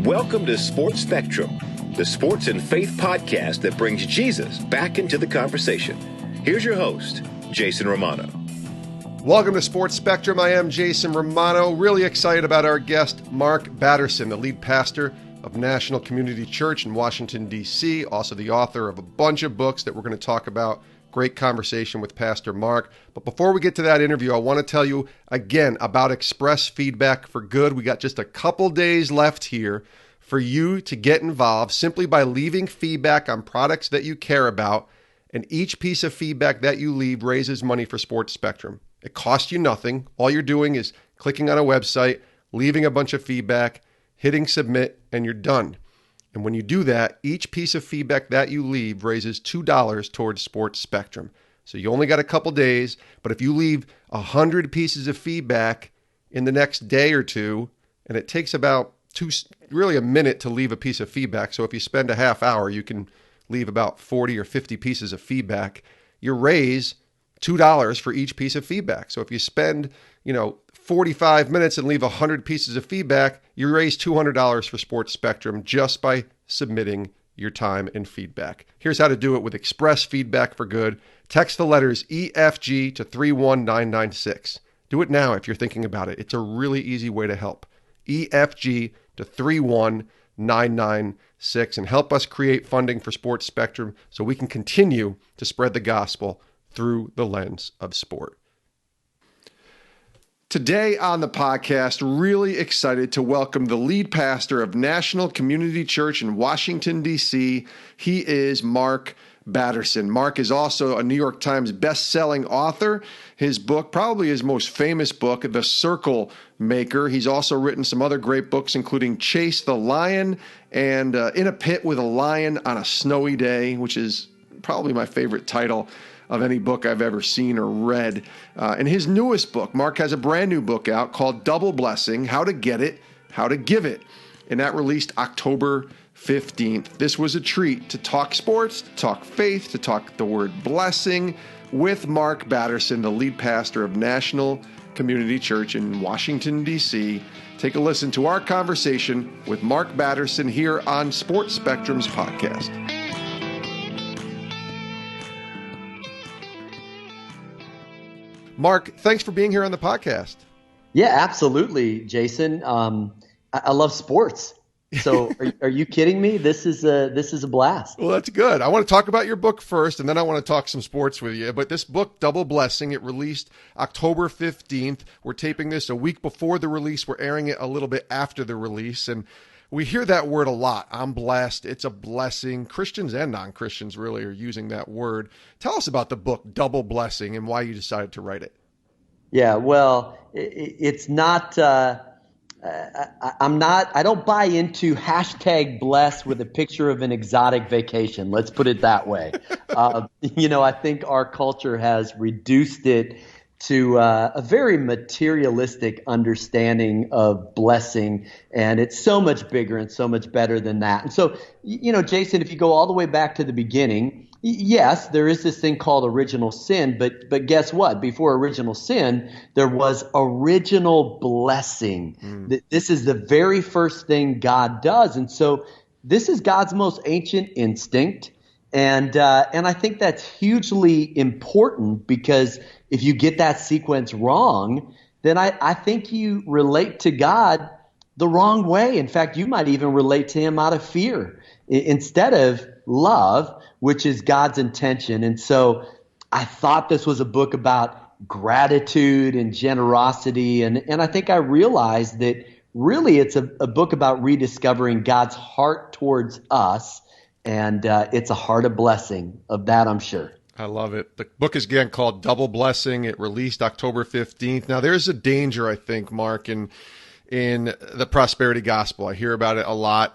Welcome to Sports Spectrum, the sports and faith podcast that brings Jesus back into the conversation. Here's your host, Jason Romano. Welcome to Sports Spectrum. I am Jason Romano. Really excited about our guest, Mark Batterson, the lead pastor of National Community Church in Washington, D.C., also the author of a bunch of books that we're going to talk about. Great conversation with Pastor Mark. But before we get to that interview, I want to tell you again about Express Feedback for Good. We got just a couple days left here for you to get involved simply by leaving feedback on products that you care about. And each piece of feedback that you leave raises money for Sports Spectrum. It costs you nothing. All you're doing is clicking on a website, leaving a bunch of feedback, hitting submit, and you're done. And when you do that, each piece of feedback that you leave raises $2 towards Sports Spectrum. So you only got a couple days, but if you leave 100 pieces of feedback in the next day or two, and it takes about a minute to leave a piece of feedback. So if you spend a half hour, you can leave about 40 or 50 pieces of feedback. You raise $2 for each piece of feedback. So if you spend, 45 minutes and leave 100 pieces of feedback, you raise $200 for Sports Spectrum just by submitting your time and feedback. Here's how to do it with Express Feedback for Good. Text the letters EFG to 31996. Do it now if you're thinking about it. It's a really easy way to help. EFG to 31996 and help us create funding for Sports Spectrum so we can continue to spread the gospel through the lens of sport. Today on the podcast, really excited to welcome the lead pastor of National Community Church in Washington, D.C. He is Mark Batterson. Mark is also a New York Times best-selling author. His book, probably his most famous book, The Circle Maker. He's also written some other great books, including Chase the Lion and In a Pit with a Lion on a Snowy Day, which is probably my favorite title of any book I've ever seen or read. And his newest book, Mark has a brand new book out called Double Blessing, How to Get It, How to Give It. And that released October 15th. This was a treat to talk sports, to talk faith, to talk the word blessing with Mark Batterson, the lead pastor of National Community Church in Washington, D.C. Take a listen to our conversation with Mark Batterson here on Sports Spectrum's podcast. Mark, thanks for being here on the podcast. Yeah, absolutely, Jason. I love sports. So are you kidding me? This is a blast. Well, that's good. I want to talk about your book first, and then I want to talk some sports with you. But this book, Double Blessing, it released October 15th. We're taping this a week before the release. We're airing it a little bit after the release. And we hear that word a lot. I'm blessed. It's a blessing. Christians and non-Christians really are using that word. Tell us about the book, Double Blessing, and why you decided to write it. Yeah, well, it's not, I don't buy into hashtag blessed with a picture of an exotic vacation. Let's put it that way. I think our culture has reduced it to a very materialistic understanding of blessing, and it's so much bigger and so much better than that. And so, Jason, if you go all the way back to the beginning, yes, there is this thing called original sin, but guess what? Before original sin, there was original blessing. This is the very first thing God does, and so this is God's most ancient instinct. And I think that's hugely important, because if you get that sequence wrong, then I think you relate to God the wrong way. In fact, you might even relate to him out of fear instead of love, which is God's intention. And so I thought this was a book about gratitude and generosity. And I think I realized that really it's a book about rediscovering God's heart towards us. And it's a heart of blessing. Of that, I'm sure. I love it. The book is again called Double Blessing. It released October 15th. Now, there's a danger, I think, Mark, in the prosperity gospel. I hear about it a lot.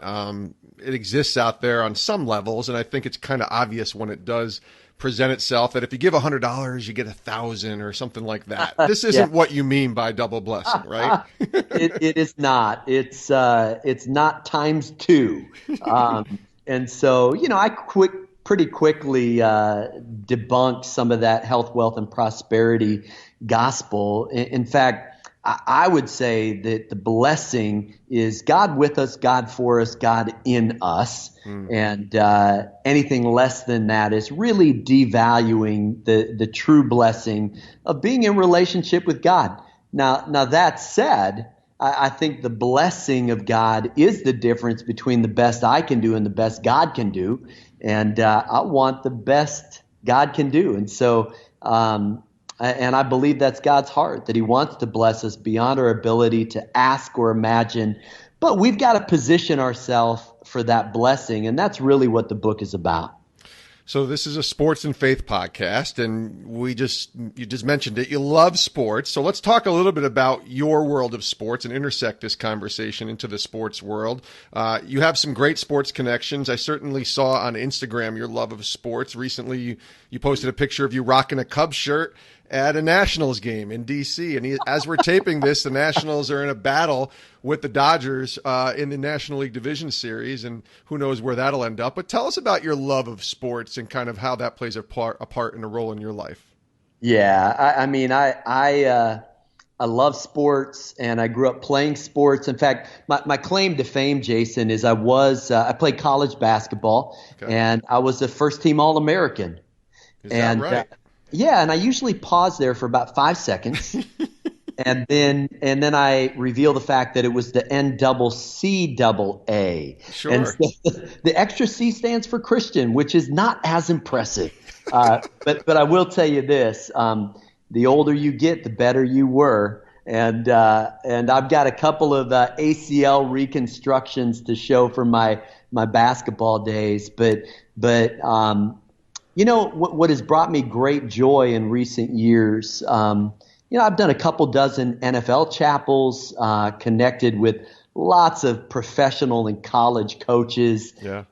It exists out there on some levels, and I think it's kind of obvious when it does present itself that if you give $100, you get 1,000 or something like that. This isn't what you mean by double blessing, right? It is not. It's not times two. And so, I pretty quickly debunked some of that health, wealth, and prosperity gospel. In fact, I would say that the blessing is God with us, God for us, God in us. And anything less than that is really devaluing the true blessing of being in relationship with God. Now that said, I think the blessing of God is the difference between the best I can do and the best God can do. And I want the best God can do. And so, and I believe that's God's heart, that he wants to bless us beyond our ability to ask or imagine. But we've got to position ourselves for that blessing. And that's really what the book is about. So this is a sports and faith podcast, and you just mentioned it. You love sports. So let's talk a little bit about your world of sports and intersect this conversation into the sports world. You have some great sports connections. I certainly saw on Instagram your love of sports. Recently, you posted a picture of you rocking a Cubs shirt at a Nationals game in D.C. And as we're taping this, the Nationals are in a battle with the Dodgers in the National League Division Series, and who knows where that'll end up. But tell us about your love of sports and kind of how that plays a part and a role in your life. Yeah, I love sports, and I grew up playing sports. In fact, my claim to fame, Jason, is I played college basketball, and I was a first-team All-American. Is that right? Yeah, and I usually pause there for about 5 seconds, and then I reveal the fact that it was the NCAA. Sure. And so the extra C stands for Christian, which is not as impressive. But I will tell you this: the older you get, the better you were. And I've got a couple of ACL reconstructions to show from my basketball days, but. You know, what has brought me great joy in recent years, I've done a couple dozen NFL chapels, connected with lots of professional and college coaches. Yeah.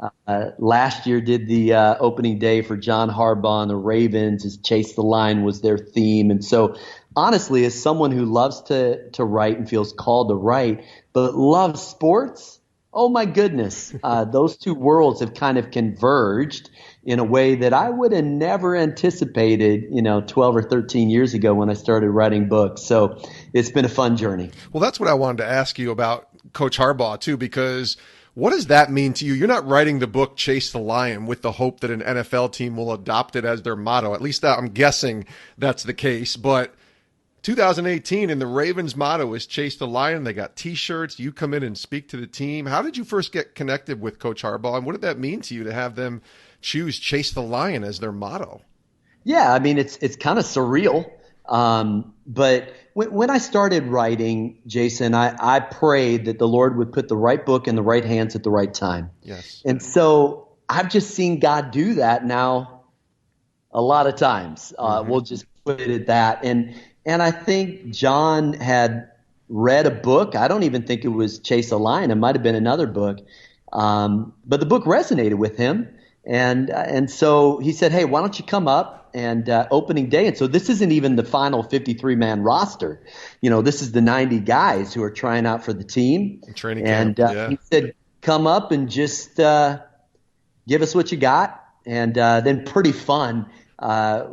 Last year did the opening day for John Harbaugh and the Ravens, as Chase the Line was their theme. And so honestly, as someone who loves to write and feels called to write, but loves sports, oh my goodness, those two worlds have kind of converged in a way that I would have never anticipated, 12 or 13 years ago when I started writing books. So it's been a fun journey. Well, that's what I wanted to ask you about Coach Harbaugh, too, because what does that mean to you? You're not writing the book Chase the Lion with the hope that an NFL team will adopt it as their motto. At least I'm guessing that's the case. But 2018, and the Ravens' motto is Chase the Lion. They got T-shirts. You come in and speak to the team. How did you first get connected with Coach Harbaugh, and what did that mean to you to have them choose Chase the Lion as their motto? Yeah, I mean, it's kind of surreal. But when I started writing, Jason, I prayed that the Lord would put the right book in the right hands at the right time. Yes. And so I've just seen God do that now a lot of times. We'll just put it at that. And I think John had read a book. I don't even think it was Chase the Lion. It might have been another book. But the book resonated with him. And so he said, hey, why don't you come up and opening day. And so this isn't even the final 53-man roster. This is the 90 guys who are trying out for the team. Training camp, He said, come up and just give us what you got. And then pretty fun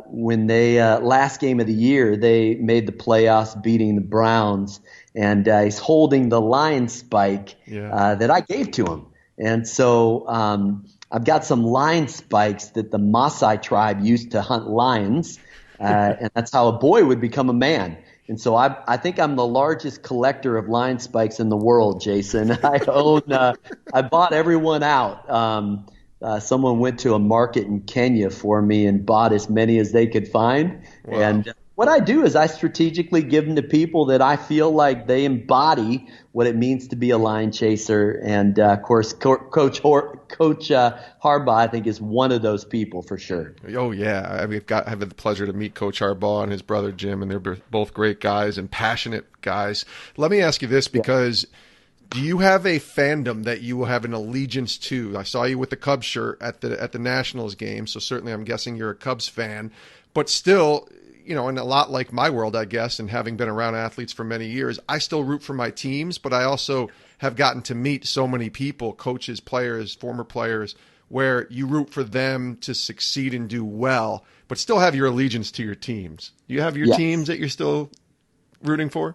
when they last game of the year, they made the playoffs beating the Browns. And he's holding the lion spike that I gave to him. And so I've got some lion spikes that the Maasai tribe used to hunt lions, and that's how a boy would become a man. And so I think I'm the largest collector of lion spikes in the world, Jason. I bought everyone out. Someone went to a market in Kenya for me and bought as many as they could find. Wow. And what I do is I strategically give them to people that I feel like they embody what it means to be a lion chaser. And of course, Coach Harbaugh, I think, is one of those people for sure. Oh yeah, I've had the pleasure to meet Coach Harbaugh and his brother Jim, and they're both great guys and passionate guys. Let me ask you this, because do you have a fandom that you have an allegiance to? I saw you with the Cubs shirt at the Nationals game, so certainly I'm guessing you're a Cubs fan, but still, and a lot like my world, I guess, and having been around athletes for many years, I still root for my teams, but I also have gotten to meet so many people, coaches, players, former players, where you root for them to succeed and do well, but still have your allegiance to your teams. You have your teams that you're still rooting for?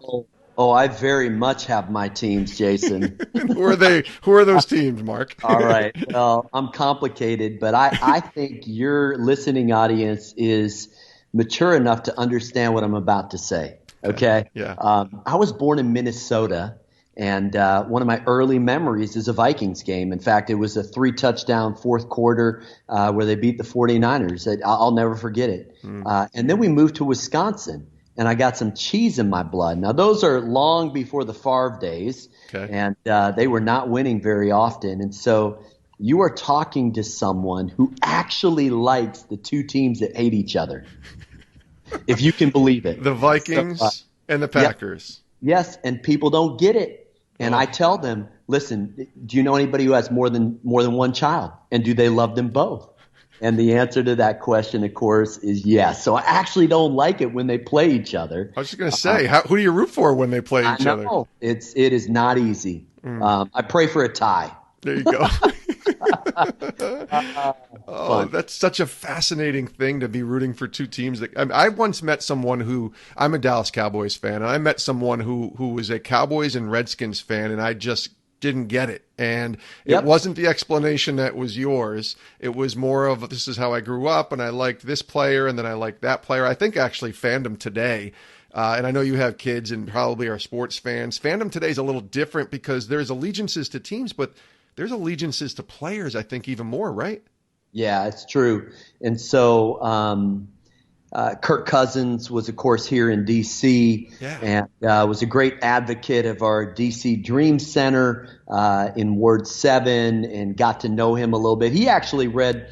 Oh, I very much have my teams, Jason. Who are they? Who are those teams, Mark? All right. Well, I'm complicated, but I think your listening audience is mature enough to understand what I'm about to say. Okay. Yeah. I was born in Minnesota, and one of my early memories is a Vikings game. In fact, it was a 3-touchdown fourth quarter where they beat the 49ers. I'll never forget it. And then we moved to Wisconsin, and I got some cheese in my blood. Now, those are long before the Favre days, and they were not winning very often. And so you are talking to someone who actually likes the two teams that hate each other, if you can believe it. The Vikings and the Packers. Yes, and people don't get it. And I tell them, listen, do you know anybody who has more than one child? And do they love them both? And the answer to that question, of course, is yes. So I actually don't like it when they play each other. I was just going to say, who do you root for when they play each other? It is not easy. I pray for a tie. There you go. That's such a fascinating thing to be rooting for two teams. I once met someone I'm a Dallas Cowboys fan, and I met someone who was a Cowboys and Redskins fan, and I just didn't get it. And it wasn't the explanation that was yours. It was more of, this is how I grew up, and I liked this player, and then I liked that player. I think actually fandom today, and I know you have kids and probably are sports fans. Fandom today is a little different because there's allegiances to teams, but there's allegiances to players, I think, even more, right? Yeah, it's true. And so Kirk Cousins was, of course, here in D.C. and was a great advocate of our D.C. Dream Center in Ward 7 and got to know him a little bit. He actually read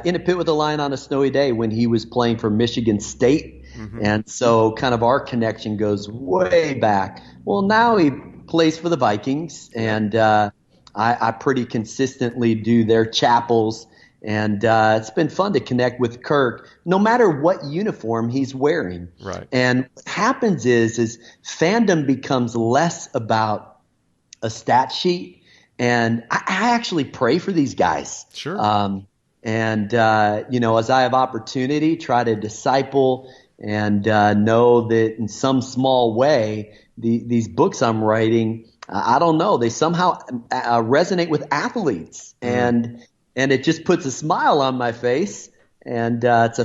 In a Pit with a Lion on a Snowy Day when he was playing for Michigan State. And so kind of our connection goes way back. Well, now he plays for the Vikings, and I pretty consistently do their chapels, and it's been fun to connect with Kirk, no matter what uniform he's wearing. Right. And what happens is fandom becomes less about a stat sheet, and I actually pray for these guys. Sure. And as I have opportunity, try to disciple and know that in some small way, these books I'm writing, I don't know, they somehow resonate with athletes, and it just puts a smile on my face. And it's a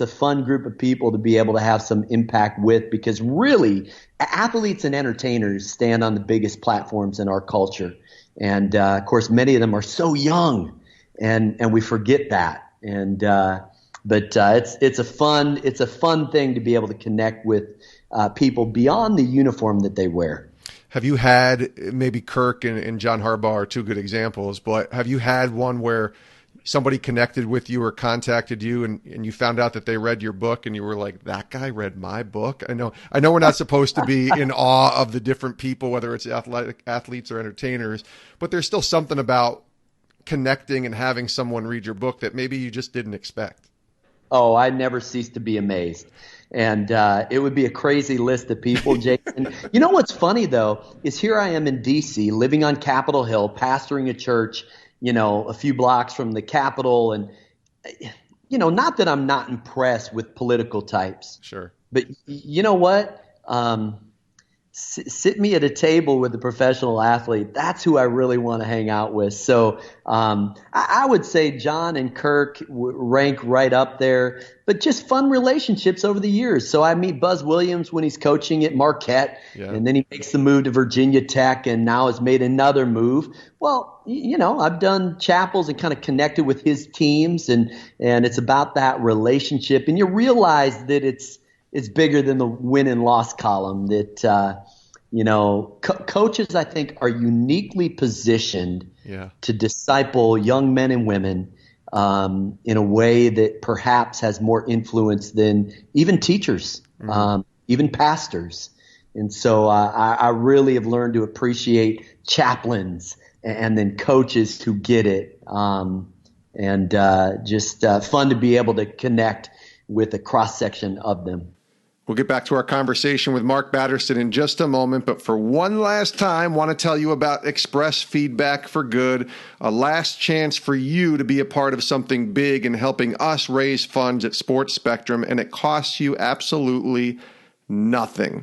fun group of people to be able to have some impact with, because really athletes and entertainers stand on the biggest platforms in our culture. And of course, many of them are so young, and we forget that. And but it's a fun thing to be able to connect with people beyond the uniform that they wear. Have you had, maybe Kirk and John Harbaugh are two good examples, but have you had one where somebody connected with you or contacted you and you found out that they read your book and you were like, that guy read my book? I know we're not supposed to be in awe of the different people, whether it's athletes or entertainers, but there's still something about connecting and having someone read your book that maybe you just didn't expect. Oh, I never cease to be amazed. And it would be a crazy list of people, Jason. You know what's funny, though, is here I am in D.C., living on Capitol Hill, pastoring a church, a few blocks from the Capitol. And, not that I'm not impressed with political types. Sure. But you know what? Sit me at a table with a professional athlete. That's who I really want to hang out with. So I would say John and Kirk rank right up there, but just fun relationships over the years. So I meet Buzz Williams when he's coaching at Marquette, and then he makes the move to Virginia Tech and now has made another move. Well, I've done chapels and kind of connected with his teams, and it's about that relationship. And you realize that it's bigger than the win and loss column, that, coaches, I think, are uniquely positioned to disciple young men and women in a way that perhaps has more influence than even teachers, even pastors. And so I really have learned to appreciate chaplains and then coaches who get it, and just fun to be able to connect with a cross-section of them. We'll get back to our conversation with Mark Batterson in just a moment, but for one last time, want to tell you about Express Feedback for Good, a last chance for you to be a part of something big in helping us raise funds at Sports Spectrum, and it costs you absolutely nothing.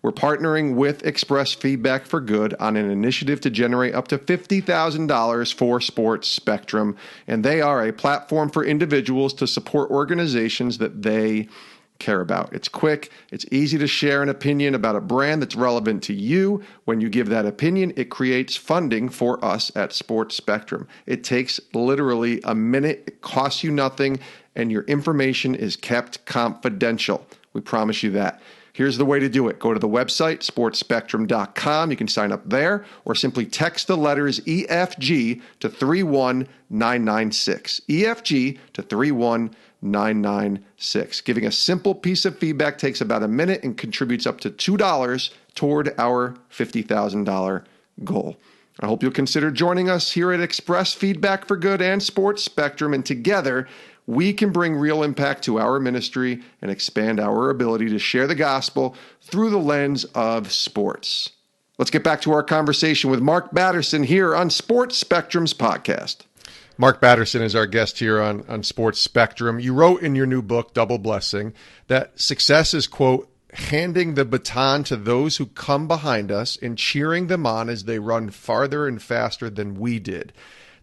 We're partnering with Express Feedback for Good on an initiative to generate up to $50,000 for Sports Spectrum, and they are a platform for individuals to support organizations that they care about. It's quick. It's easy to share an opinion about a brand that's relevant to you. When you give that opinion, it creates funding for us at Sports Spectrum. It takes literally a minute. It costs you nothing, and your information is kept confidential. We promise you that. Here's the way to do it. Go to the website, sportspectrum.com. You can sign up there, or simply text the letters EFG to 31996. EFG to 31996. Giving a simple piece of feedback takes about a minute and contributes up to $2 toward our $50,000 goal. I hope you'll consider joining us here at Express Feedback for Good and Sports Spectrum, and together we can bring real impact to our ministry and expand our ability to share the gospel through the lens of sports. Let's get back to our conversation with Mark Batterson here on Sports Spectrum's podcast. Mark Batterson is our guest here on Sports Spectrum. You wrote in your new book, Double Blessing, that success is, quote, handing the baton to those who come behind us and cheering them on as they run farther and faster than we did.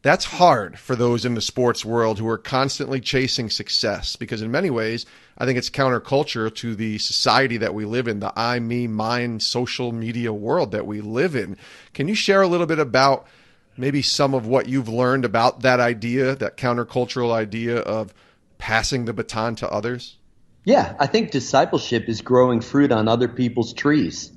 That's hard for those in the sports world who are constantly chasing success, because in many ways, I think it's counterculture to the society that we live in, the I, me, mine, social media world that we live in. Can you share a little bit about maybe some of what you've learned about that idea, that countercultural idea of passing the baton to others? Yeah, I think discipleship is growing fruit on other people's trees.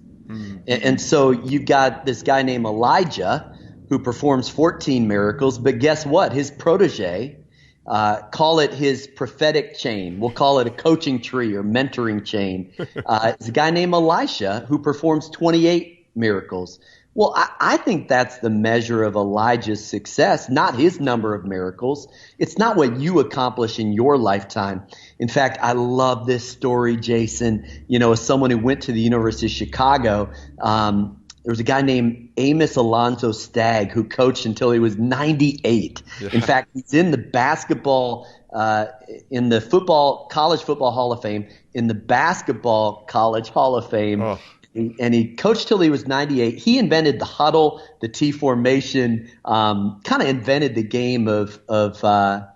And so you've got this guy named Elijah who performs 14 miracles, but guess what? His protege, call it his prophetic chain. We'll call it a coaching tree or mentoring chain. It's a guy named Elisha who performs 28 miracles. Well, I think that's the measure of Elijah's success, not his number of miracles. It's not what you accomplish in your lifetime. In fact, I love this story, Jason. You know, as someone who went to the University of Chicago, there was a guy named Amos Alonzo Stagg who coached until he was 98. Yeah. In fact, he's in the basketball, in the college football Hall of Fame, in the basketball college Hall of Fame. Oh. And he coached till he was 98. He invented the huddle, the T formation, kind of invented the game of the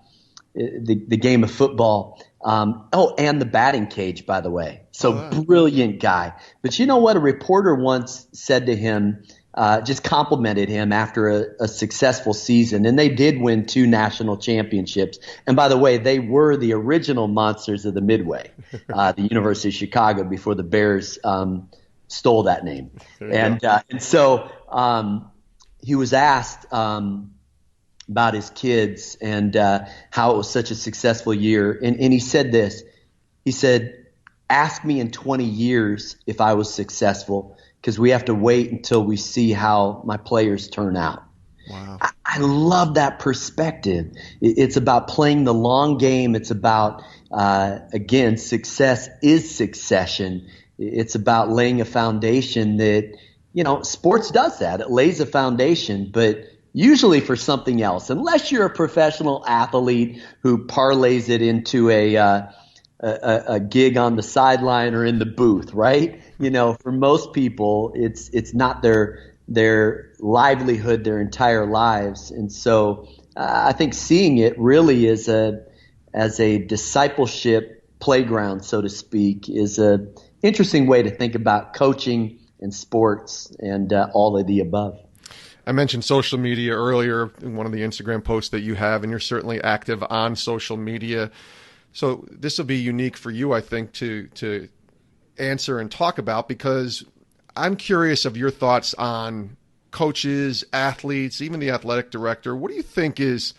game of football. And the batting cage, by the way. So brilliant guy. But you know what? A reporter once said to him, just complimented him after a successful season. And they did win 2 national championships. And by the way, they were the original monsters of the Midway, the University of Chicago, before the Bears stole that name. And so he was asked about his kids and how it was such a successful year. And he said this. He said, ask me in 20 years if I was successful, because we have to wait until we see how my players turn out. Wow. I love that perspective. It's about playing the long game. It's about, again, success is succession. It's about laying a foundation that, you know, sports does that. It lays a foundation, but usually for something else, unless you're a professional athlete who parlays it into a gig on the sideline or in the booth, right? You know, for most people, it's not their livelihood, their entire lives. And so I think seeing it really as a discipleship playground, so to speak, is a interesting way to think about coaching and sports and all of the above. I mentioned social media earlier in one of the Instagram posts that you have, and you're certainly active on social media. So this will be unique for you, I think, to answer and talk about, because I'm curious of your thoughts on coaches, athletes, even the athletic director. What do you think is,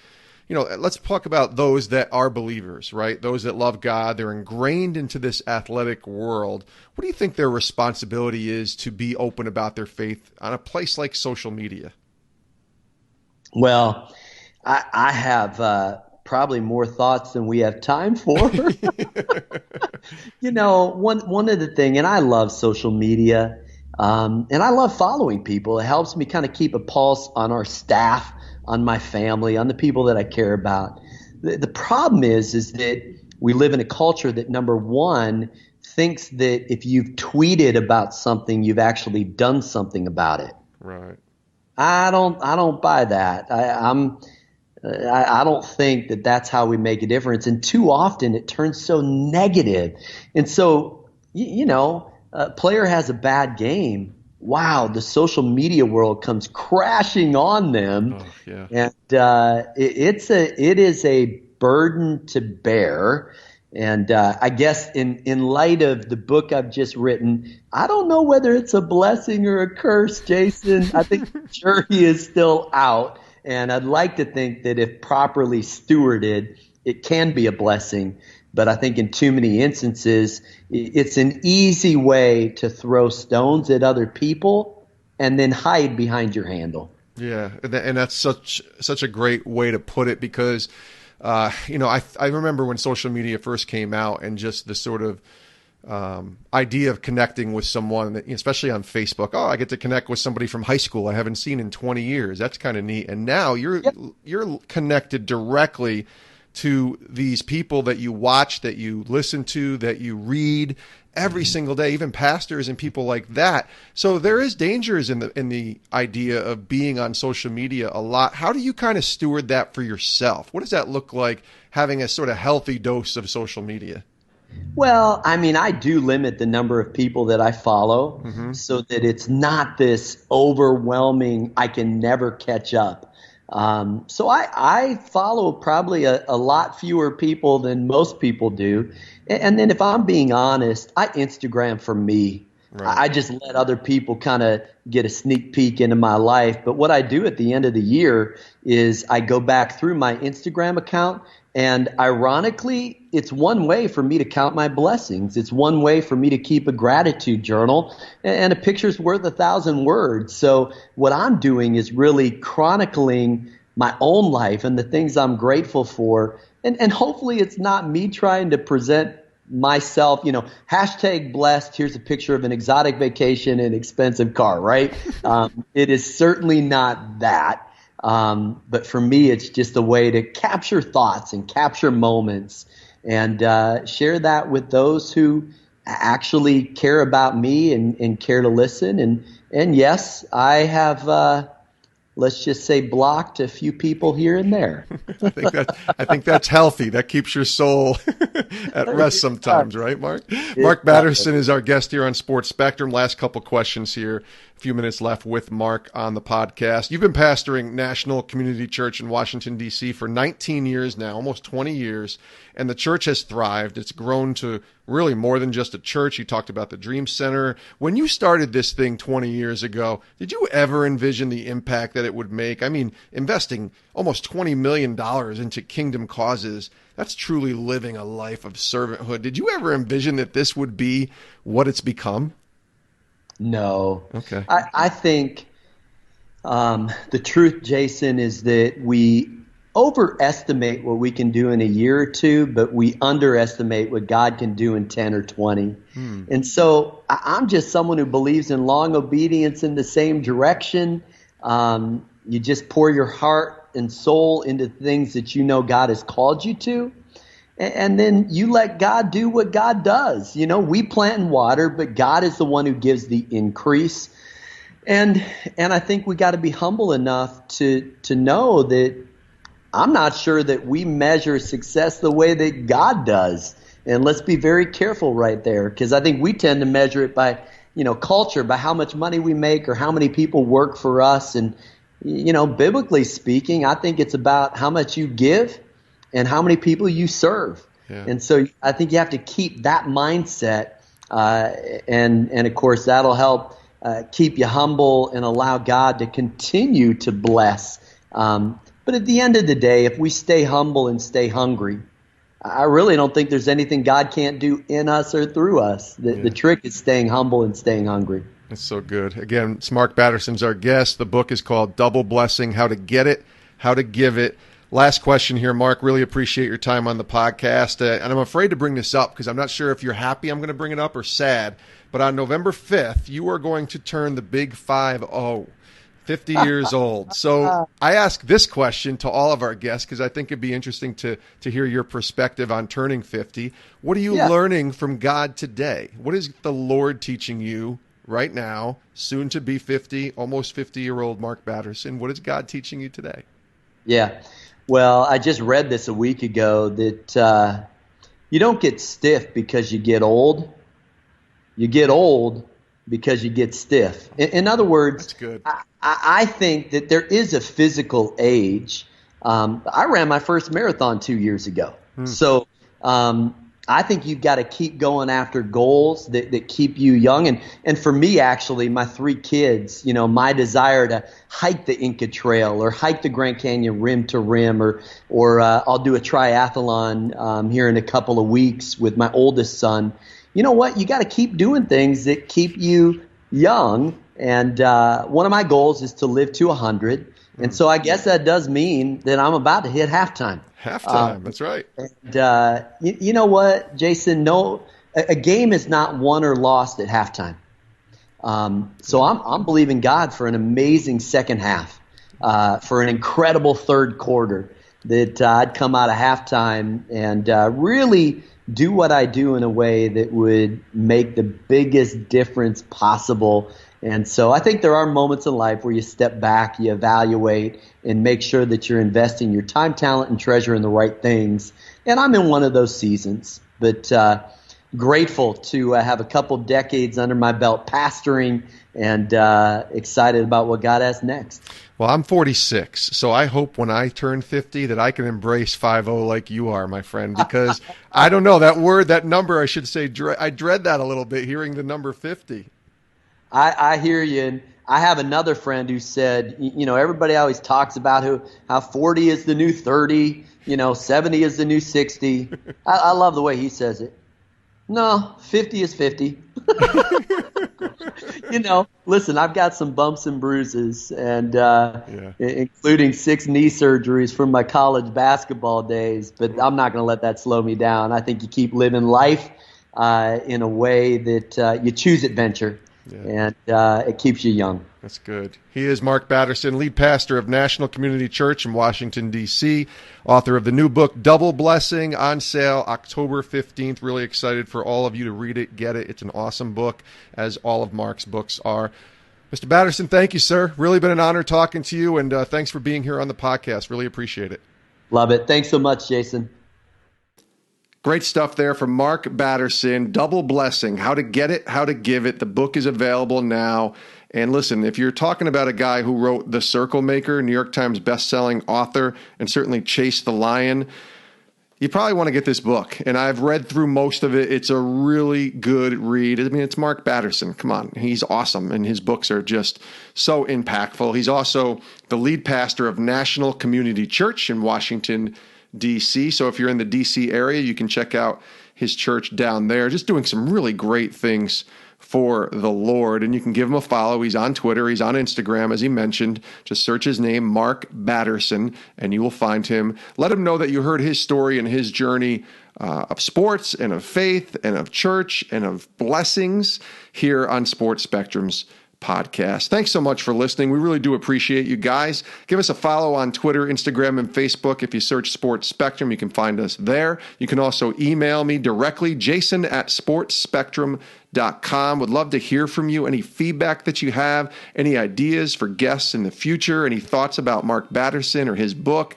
you know, let's talk about those that are believers, right? Those that love God, they're ingrained into this athletic world. What do you think their responsibility is to be open about their faith on a place like social media? Well, I have probably more thoughts than we have time for. You know, one of the things, and I love social media, and I love following people. It helps me kind of keep a pulse on our staff, on my family, on the people that I care about. The problem is that we live in a culture that, number one, thinks that if you've tweeted about something, you've actually done something about it. Right. I don't buy that. I don't think that that's how we make a difference. And too often it turns so negative. And so, a player has a bad game. Wow, the social media world comes crashing on them. Oh, yeah. And it is a burden to bear. And I guess in light of the book I've just written, I don't know whether it's a blessing or a curse, Jason. I think the jury is still out. And I'd like to think that if properly stewarded, it can be a blessing. But I think in too many instances, it's an easy way to throw stones at other people and then hide behind your handle. Yeah, and that's such a great way to put it, because I remember when social media first came out, and just the sort of idea of connecting with someone, especially on Facebook. Oh, I get to connect with somebody from high school I haven't seen in 20 years. That's kind of neat. And now you're connected directly to these people that you watch, that you listen to, that you read every single day, even pastors and people like that. So there is dangers in the idea of being on social media a lot. How do you kind of steward that for yourself? What does that look like, having a sort of healthy dose of social media? Well, I mean, I do limit the number of people that I follow so that it's not this overwhelming, I can never catch up. So I follow probably a lot fewer people than most people do. And then if I'm being honest, I Instagram for me. Right. I just let other people kind of get a sneak peek into my life. But what I do at the end of the year is I go back through my Instagram account, and ironically, it's one way for me to count my blessings. It's one way for me to keep a gratitude journal, and a picture's worth 1,000 words. So what I'm doing is really chronicling my own life and the things I'm grateful for. And hopefully it's not me trying to present myself, hashtag blessed, here's a picture of an exotic vacation and expensive car, right? It is certainly not that. But for me, it's just a way to capture thoughts and capture moments and share that with those who actually care about me and care to listen. And yes, I have, let's just say, blocked a few people here and there. I think that's healthy. That keeps your soul at rest sometimes, right, Mark? Mark Batterson is our guest here on Sports Spectrum. Last couple questions here. A few minutes left with Mark on the podcast. You've been pastoring National Community Church in Washington, D.C. for 19 years now, almost 20 years, and the church has thrived. It's grown to really more than just a church. You talked about the Dream Center. When you started this thing 20 years ago, did you ever envision the impact that it would make? I mean, investing almost $20 million into kingdom causes, that's truly living a life of servanthood. Did you ever envision that this would be what it's become? No. Okay. I think the truth, Jason, is that we overestimate what we can do in a year or two, but we underestimate what God can do in 10 or 20. And so I'm just someone who believes in long obedience in the same direction. You just pour your heart and soul into things that you know God has called you to. And then you let God do what God does. We plant and water, but God is the one who gives the increase. And I think we got to be humble enough to know that I'm not sure that we measure success the way that God does. And let's be very careful right there, because I think we tend to measure it by, culture, by how much money we make or how many people work for us. And, biblically speaking, I think it's about how much you give and how many people you serve. Yeah. And so I think you have to keep that mindset. And of course, that'll help keep you humble and allow God to continue to bless. But at the end of the day, if we stay humble and stay hungry, I really don't think there's anything God can't do in us or through us. The trick is staying humble and staying hungry. That's so good. Again, Mark Batterson's our guest. The book is called Double Blessing, How to Get It, How to Give It. Last question here, Mark. Really appreciate your time on the podcast. And I'm afraid to bring this up because I'm not sure if you're happy I'm going to bring it up or sad. But on November 5th, you are going to turn the big 5-0. 50 years old. So I ask this question to all of our guests because I think it'd be interesting to hear your perspective on turning 50. What are you learning from God today? What is the Lord teaching you right now, soon to be 50, almost 50-year-old Mark Batterson? What is God teaching you today? Yeah. Well, I just read this a week ago that you don't get stiff because you get old. You get old because you get stiff. In other words, That's good. I think that there is a physical age. I ran my first marathon 2 years ago. So I think you've got to keep going after goals that keep you young. And for me, actually, my 3 kids, my desire to hike the Inca Trail or hike the Grand Canyon rim to rim, or I'll do a triathlon here in a couple of weeks with my oldest son. You know what? You got to keep doing things that keep you young. And one of my goals is to live to 100. And so I guess that does mean that I'm about to hit halftime. Halftime, that's right. And you know what, Jason? No, a game is not won or lost at halftime. So I'm believing God for an amazing second half, for an incredible third quarter, that I'd come out of halftime and really do what I do in a way that would make the biggest difference possible. And so I think there are moments in life where you step back, you evaluate, and make sure that you're investing your time, talent, and treasure in the right things. And I'm in one of those seasons, but grateful to have a couple decades under my belt pastoring, and excited about what God has next. Well, I'm 46, so I hope when I turn 50 that I can embrace 50 like you are, my friend, because I don't know, that number, I should say, I dread that a little bit, hearing the number 50. I hear you. And I have another friend who said, everybody always talks about how 40 is the new 30, 70 is the new 60. I love the way he says it. No, 50 is 50. Listen, I've got some bumps and bruises, and including 6 knee surgeries from my college basketball days, but I'm not going to let that slow me down. I think you keep living life in a way that you choose adventure. Yeah. And it keeps you young. That's good. He is Mark Batterson, lead pastor of National Community Church in Washington, D.C., author of the new book, Double Blessing, on sale October 15th. Really excited for all of you to read it, get it. It's an awesome book, as all of Mark's books are. Mr. Batterson, thank you, sir. Really been an honor talking to you, and thanks for being here on the podcast. Really appreciate it. Love it. Thanks so much, Jason. Great stuff there from Mark Batterson, Double Blessing, How to Get It, How to Give It. The book is available now. And listen, if you're talking about a guy who wrote The Circle Maker, New York Times bestselling author, and certainly Chase the Lion, you probably want to get this book. And I've read through most of it. It's a really good read. I mean, it's Mark Batterson. Come on. He's awesome. And his books are just so impactful. He's also the lead pastor of National Community Church in Washington, D.C. So if you're in the D.C. area, you can check out his church down there, just doing some really great things for the Lord. And you can give him a follow. He's on Twitter. He's on Instagram, as he mentioned. Just search his name, Mark Batterson, and you will find him. Let him know that you heard his story and his journey of sports and of faith and of church and of blessings here on Sports Spectrum's podcast. Thanks so much for listening. We really do appreciate you guys. Give us a follow on Twitter, Instagram, and Facebook. If you search Sports Spectrum, you can find us there. You can also email me directly, jason@sportsspectrum.com. Would love to hear from you. Any feedback that you have, any ideas for guests in the future, any thoughts about Mark Batterson or his book,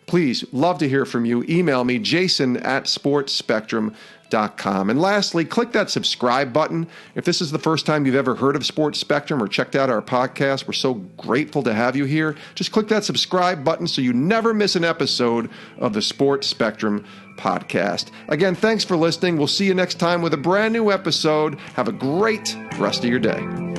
please, love to hear from you. Email me, jason@sportsspectrum.com. And lastly, click that subscribe button. If this is the first time you've ever heard of Sports Spectrum or checked out our podcast, we're so grateful to have you here. Just click that subscribe button so you never miss an episode of the Sports Spectrum podcast. Again, thanks for listening. We'll see you next time with a brand new episode. Have a great rest of your day.